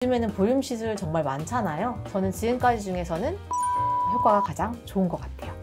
요즘에는 볼륨 시술 정말 많잖아요. 저는 지금까지 중에서는 효과가 가장 좋은 것 같아요.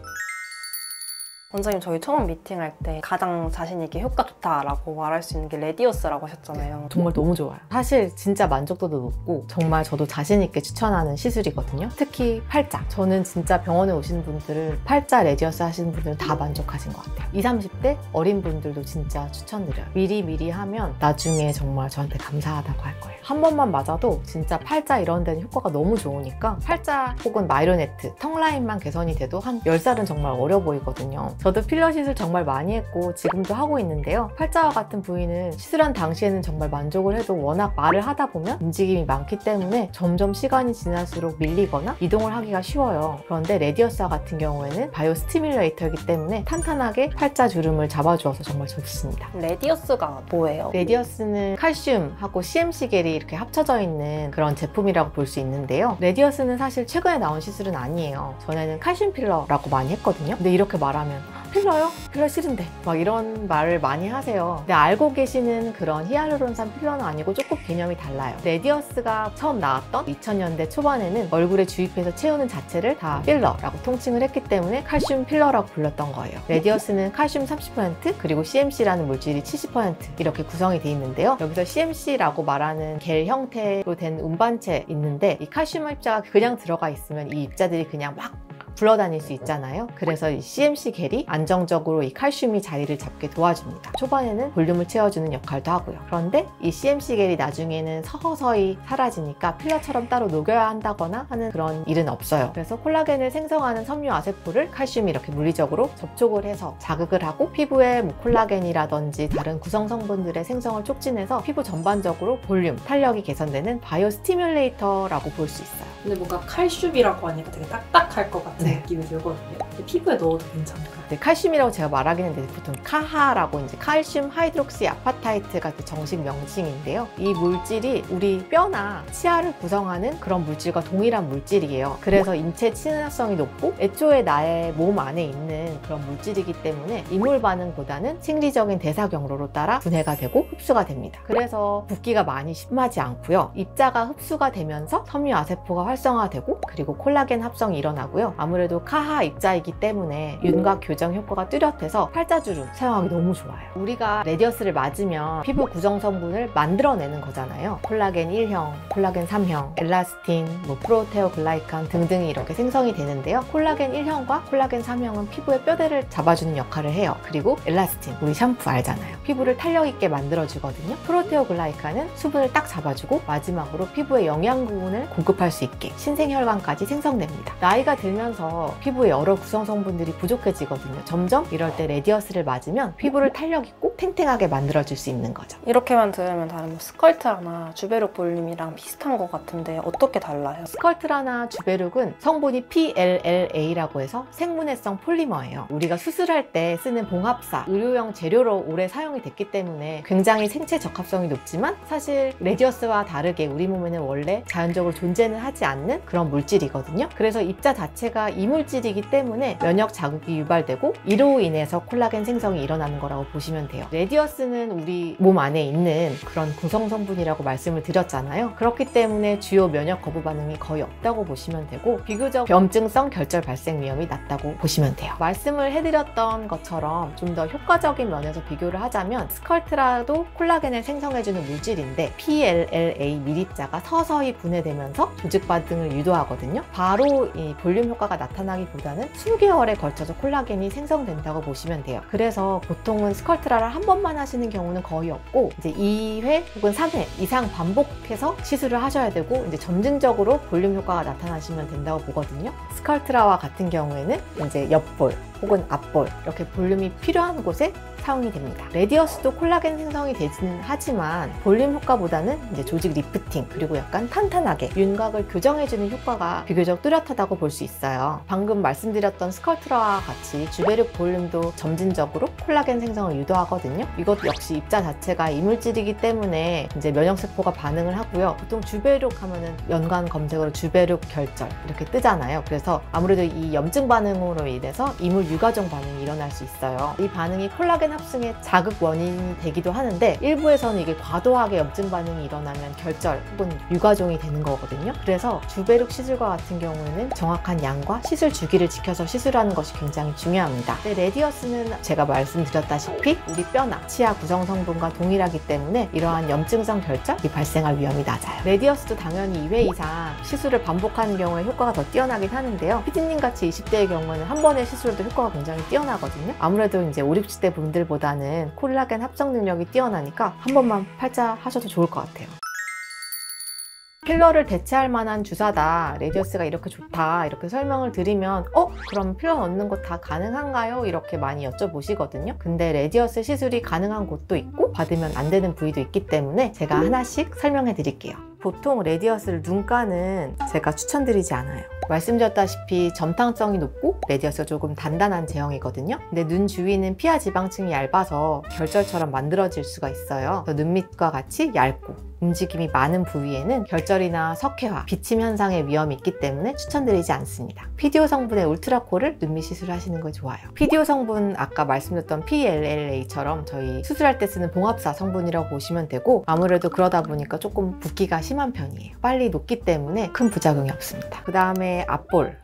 원장님, 저희 처음 미팅할 때 가장 자신 있게 효과 좋다라고 말할 수 있는 게 레디어스라고 하셨잖아요. 정말 너무 좋아요. 사실 진짜 만족도도 높고 정말 저도 자신 있게 추천하는 시술이거든요. 특히 팔자. 저는 진짜 병원에 오시는 분들을 팔자 레디어스 하시는 분들은 다 만족하신 것 같아요. 20, 30대 어린 분들도 진짜 추천드려요. 미리 하면 나중에 정말 저한테 감사하다고 할 거예요. 한 번만 맞아도 진짜 팔자 이런 데는 효과가 너무 좋으니까 팔자 혹은 마리오네트, 턱 라인만 개선이 돼도 한 10살은 정말 어려 보이거든요. 저도 필러 시술 정말 많이 했고 지금도 하고 있는데요. 팔자와 같은 부위는 시술한 당시에는 정말 만족을 해도 워낙 말을 하다 보면 움직임이 많기 때문에 점점 시간이 지날수록 밀리거나 이동을 하기가 쉬워요. 그런데 레디어스와 같은 경우에는 바이오 스티뮬레이터이기 때문에 탄탄하게 팔자 주름을 잡아주어서 정말 좋습니다. 레디어스가 뭐예요? 레디어스는 칼슘하고 CMC 겔이 이렇게 합쳐져 있는 그런 제품이라고 볼 수 있는데요. 레디어스는 사실 최근에 나온 시술은 아니에요. 전에는 칼슘 필러라고 많이 했거든요. 근데 이렇게 말하면 필러요? 필러 싫은데 막 이런 말을 많이 하세요. 근데 알고 계시는 그런 히알루론산 필러는 아니고 조금 개념이 달라요. 레디어스가 처음 나왔던 2000년대 초반에는 얼굴에 주입해서 채우는 자체를 다 필러라고 통칭을 했기 때문에 칼슘 필러라고 불렀던 거예요. 레디어스는 칼슘 30% 그리고 CMC라는 물질이 70% 이렇게 구성이 되어 있는데요. 여기서 CMC라고 말하는 겔 형태로 된 운반체 있는데 이 칼슘 입자가 그냥 들어가 있으면 이 입자들이 그냥 막 굴러다닐 수 있잖아요. 그래서 이 CMC 겔이 안정적으로 이 칼슘이 자리를 잡게 도와줍니다. 초반에는 볼륨을 채워주는 역할도 하고요. 그런데 이 CMC 겔이 나중에는 서서히 사라지니까 필러처럼 따로 녹여야 한다거나 하는 그런 일은 없어요. 그래서 콜라겐을 생성하는 섬유 아세포를 칼슘이 이렇게 물리적으로 접촉을 해서 자극을 하고 피부에 뭐 콜라겐이라든지 다른 구성 성분들의 생성을 촉진해서 피부 전반적으로 볼륨, 탄력이 개선되는 바이오 스티뮬레이터라고 볼 수 있어요. 근데 뭔가 칼슘이라고 하니까 되게 딱딱할 것 같은 네. 느낌이 들거든요. 근데 피부에 넣어도 괜찮을까요? 네, 칼슘이라고 제가 말하기는 되는데 보통 카하라고 이제 칼슘 하이드록시 아파타이트가 정식 명칭인데요. 이 물질이 우리 뼈나 치아를 구성하는 그런 물질과 동일한 물질이에요. 그래서 인체 친화성이 높고 애초에 나의 몸 안에 있는 그런 물질이기 때문에 이물 반응보다는 생리적인 대사 경로로 따라 분해가 되고 흡수가 됩니다. 그래서 붓기가 많이 심하지 않고요. 입자가 흡수가 되면서 섬유 아세포가 활성화되고 그리고 콜라겐 합성이 일어나고요. 아무래도 카하 입자이기 때문에 윤곽 교정 효과가 뚜렷해서 팔자주름 사용하기 너무 좋아요. 우리가 레디어스를 맞으면 피부 구성 성분을 만들어내는 거잖아요. 콜라겐 1형, 콜라겐 3형, 엘라스틴, 프로테오글라이칸 등등이 이렇게 생성이 되는데요. 콜라겐 1형과 콜라겐 3형은 피부의 뼈대를 잡아주는 역할을 해요. 그리고 엘라스틴, 우리 샴푸 알잖아요. 피부를 탄력 있게 만들어주거든요. 프로테오글라이칸은 수분을 딱 잡아주고 마지막으로 피부의 영양분을 공급할 수 있게 신생혈관까지 생성됩니다. 나이가 들면서 피부의 여러 구성 성분들이 부족해지거든요. 점점 이럴 때 레디어스를 맞으면 피부를 탄력 있고 탱탱하게 만들어줄 수 있는 거죠. 이렇게만 들으면 다른 뭐 스컬트라나 주베룩 볼륨이랑 비슷한 것 같은데 어떻게 달라요? 스컬트라나 주베룩은 성분이 PLLA라고 해서 생분해성 폴리머예요. 우리가 수술할 때 쓰는 봉합사, 의료용 재료로 오래 사용이 됐기 때문에 굉장히 생체 적합성이 높지만 사실 레디어스와 다르게 우리 몸에는 원래 자연적으로 존재는 하지 않는 그런 물질이거든요. 그래서 입자 자체가 이물질이기 때문에 면역 자극이 유발되고 이로 인해서 콜라겐 생성이 일어나는 거라고 보시면 돼요. 레디어스는 우리 몸 안에 있는 그런 구성 성분이라고 말씀을 드렸잖아요. 그렇기 때문에 주요 면역 거부 반응이 거의 없다고 보시면 되고 비교적 염증성 결절 발생 위험이 낮다고 보시면 돼요. 말씀을 해드렸던 것처럼 좀 더 효과적인 면에서 비교를 하자면 스컬트라도 콜라겐을 생성해주는 물질인데 PLLA 밀입자가 서서히 분해되면서 조직 반응을 유도하거든요. 바로 이 볼륨 효과가 나타나기보다는 수개월에 걸쳐서 콜라겐이 생성된다고 보시면 돼요. 그래서 보통은 스컬트라를 한 번만 하시는 경우는 거의 없고 이제 2회 혹은 3회 이상 반복해서 시술을 하셔야 되고 이제 점진적으로 볼륨 효과가 나타나시면 된다고 보거든요. 스컬트라와 같은 경우에는 이제 옆볼 혹은 앞볼 이렇게 볼륨이 필요한 곳에 사용이 됩니다. 레디어스도 콜라겐 생성이 되지는 하지만 볼륨 효과보다는 이제 조직 리프팅 그리고 약간 탄탄하게 윤곽을 교정해주는 효과가 비교적 뚜렷하다고 볼 수 있어요. 방금 말씀드렸던 스컬트라와 같이 주베룩 볼륨도 점진적으로 콜라겐 생성을 유도하거든요. 이것 역시 입자 자체가 이물질이기 때문에 이제 면역세포가 반응을 하고요. 보통 주베룩 하면은 연관 검색어로 주베룩 결절 이렇게 뜨잖아요. 그래서 아무래도 이 염증 반응으로 인해서 이물 유가종 반응이 일어날 수 있어요. 이 반응이 콜라겐 합승의 자극 원인이 되기도 하는데 일부에서는 이게 과도하게 염증 반응이 일어나면 결절 혹은 유가종이 되는 거거든요. 그래서 주베룩 시술과 같은 경우에는 정확한 양과 시술 주기를 지켜서 시술하는 것이 굉장히 중요합니다. 근데 레디어스는 제가 말씀드렸다시피 우리 뼈나 치아 구성 성분과 동일하기 때문에 이러한 염증성 결절이 발생할 위험이 낮아요. 레디어스도 당연히 2회 이상 시술을 반복하는 경우에 효과가 더 뛰어나긴 하는데요. 피디님 같이 20대의 경우에는 한 번의 시술도 효과가 굉장히 뛰어나거든요. 아무래도 이제 5, 60대 분들보다는 콜라겐 합성 능력이 뛰어나니까 한 번만 팔자 하셔도 좋을 것 같아요. 필러를 대체할 만한 주사다, 레디어스가 이렇게 좋다 이렇게 설명을 드리면 그럼 필러 넣는 거 다 가능한가요? 이렇게 많이 여쭤보시거든요. 근데 레디어스 시술이 가능한 곳도 있고 받으면 안 되는 부위도 있기 때문에 제가 하나씩 설명해 드릴게요. 보통 레디어스를 눈가는 제가 추천드리지 않아요. 말씀드렸다시피 점탕성이 높고 레디어스가 조금 단단한 제형이거든요. 근데 눈 주위는 피하 지방층이 얇아서 결절처럼 만들어질 수가 있어요. 눈 밑과 같이 얇고 움직임이 많은 부위에는 결절이나 석회화, 비침 현상의 위험이 있기 때문에 추천드리지 않습니다. PDO 성분의 울트라콜을 눈밑 시술하시는 거 좋아요. PDO 성분 아까 말씀드렸던 PLLA처럼 저희 수술할 때 쓰는 봉합사 성분이라고 보시면 되고 아무래도 그러다 보니까 조금 붓기가 심한 편이에요. 빨리 녹기 때문에 큰 부작용이 없습니다. 그 다음에 앞볼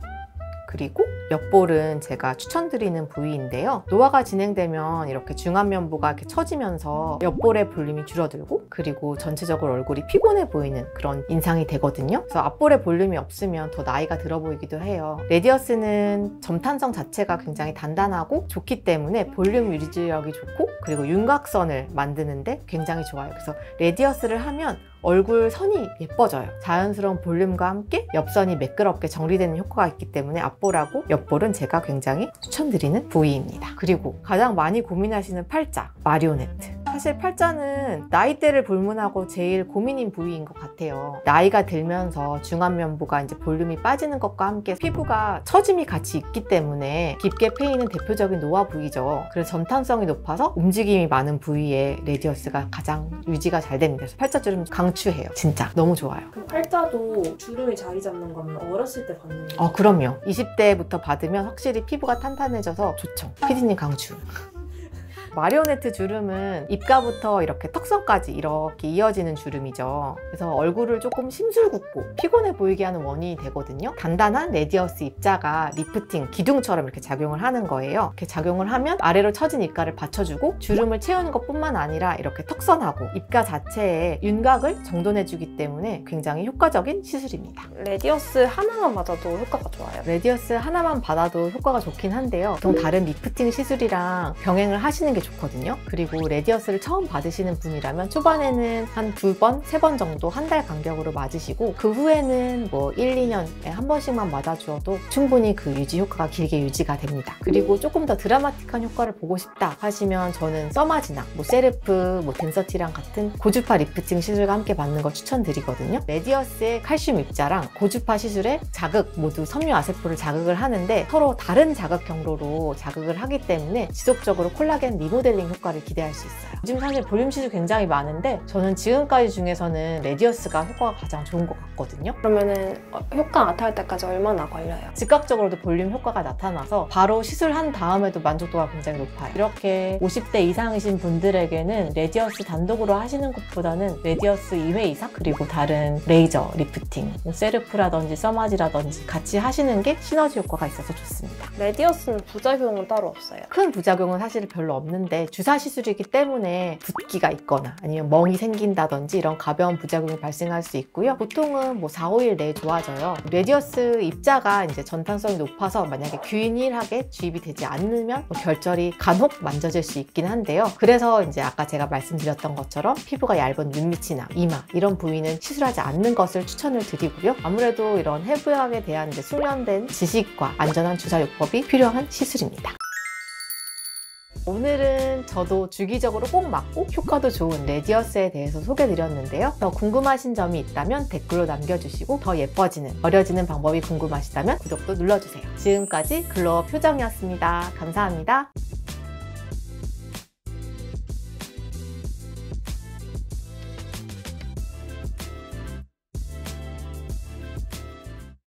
그리고 옆볼은 제가 추천드리는 부위인데요. 노화가 진행되면 이렇게 중안면부가 이렇게 처지면서 옆볼의 볼륨이 줄어들고 그리고 전체적으로 얼굴이 피곤해 보이는 그런 인상이 되거든요. 그래서 앞볼에 볼륨이 없으면 더 나이가 들어 보이기도 해요. 레디어스는 점탄성 자체가 굉장히 단단하고 좋기 때문에 볼륨 유지력이 좋고 그리고 윤곽선을 만드는데 굉장히 좋아요. 그래서 레디어스를 하면 얼굴 선이 예뻐져요. 자연스러운 볼륨과 함께 옆선이 매끄럽게 정리되는 효과가 있기 때문에 앞볼하고 옆볼은 제가 굉장히 추천드리는 부위입니다. 그리고 가장 많이 고민하시는 팔자, 마리오네트. 사실 팔자는 나이대를 불문하고 제일 고민인 부위인 것 같아요. 나이가 들면서 중안면부가 이제 볼륨이 빠지는 것과 함께 피부가 처짐이 같이 있기 때문에 깊게 패이는 대표적인 노화 부위죠. 그래서 점탄성이 높아서 움직임이 많은 부위에 레디어스가 가장 유지가 잘 됩니다. 그래서 팔자주름 강추해요. 진짜 너무 좋아요. 그럼 팔자도 주름이 자리 잡는 거면 어렸을 때 받는 거예요? 그럼요. 20대부터 받으면 확실히 피부가 탄탄해져서 좋죠. 피디님 강추. 마리오네트 주름은 입가부터 이렇게 턱선까지 이렇게 이어지는 주름이죠. 그래서 얼굴을 조금 심술궂고 피곤해 보이게 하는 원인이 되거든요. 단단한 레디어스 입자가 리프팅, 기둥처럼 이렇게 작용을 하는 거예요. 이렇게 작용을 하면 아래로 처진 입가를 받쳐주고 주름을 채우는 것뿐만 아니라 이렇게 턱선하고 입가 자체에 윤곽을 정돈해주기 때문에 굉장히 효과적인 시술입니다. 레디어스 하나만 맞아도 효과가 좋아요. 레디어스 하나만 받아도 효과가 좋긴 한데요. 보통 다른 리프팅 시술이랑 병행을 하시는 게 좋거든요. 그리고 레디어스를 처음 받으시는 분이라면 초반에는 한 2번, 3번 정도 한 달 간격으로 맞으시고 그 후에는 뭐 1, 2년에 한 번씩만 맞아주어도 충분히 그 유지 효과가 길게 유지가 됩니다. 그리고 조금 더 드라마틱한 효과를 보고 싶다 하시면 저는 써마지나 세르프, 덴서티랑 같은 고주파 리프팅 시술과 함께 받는 걸 추천드리거든요. 레디어스의 칼슘 입자랑 고주파 시술의 자극 모두 섬유 아세포를 자극을 하는데 서로 다른 자극 경로로 자극을 하기 때문에 지속적으로 콜라겐 리모델링 효과를 기대할 수 있어요. 요즘 사실 볼륨 시술 굉장히 많은데 저는 지금까지 중에서는 레디어스가 효과가 가장 좋은 것 같거든요. 그러면은 효과 나타날 때까지 얼마나 걸려요? 즉각적으로도 볼륨 효과가 나타나서 바로 시술한 다음에도 만족도가 굉장히 높아요. 이렇게 50대 이상이신 분들에게는 레디어스 단독으로 하시는 것보다는 레디어스 2회 이상 그리고 다른 레이저, 리프팅, 세르프라든지 써마지라든지 같이 하시는 게 시너지 효과가 있어서 좋습니다. 레디어스는 부작용은 따로 없어요? 큰 부작용은 사실 별로 없는데 주사 시술이기 때문에 붓기가 있거나 아니면 멍이 생긴다든지 이런 가벼운 부작용이 발생할 수 있고요. 보통은 4, 5일 내에 좋아져요. 레디어스 입자가 이제 전탄성이 높아서 만약에 균일하게 주입이 되지 않으면 결절이 간혹 만져질 수 있긴 한데요. 그래서 이제 아까 제가 말씀드렸던 것처럼 피부가 얇은 눈밑이나 이마 이런 부위는 시술하지 않는 것을 추천을 드리고요. 아무래도 이런 해부학에 대한 이제 숙련된 지식과 안전한 주사 요법이 필요한 시술입니다. 오늘은 저도 주기적으로 꼭 맞고 효과도 좋은 레디어스에 대해서 소개드렸는데요. 더 궁금하신 점이 있다면 댓글로 남겨주시고 더 예뻐지는, 어려지는 방법이 궁금하시다면 구독도 눌러주세요. 지금까지 글로업 효정이었습니다. 감사합니다.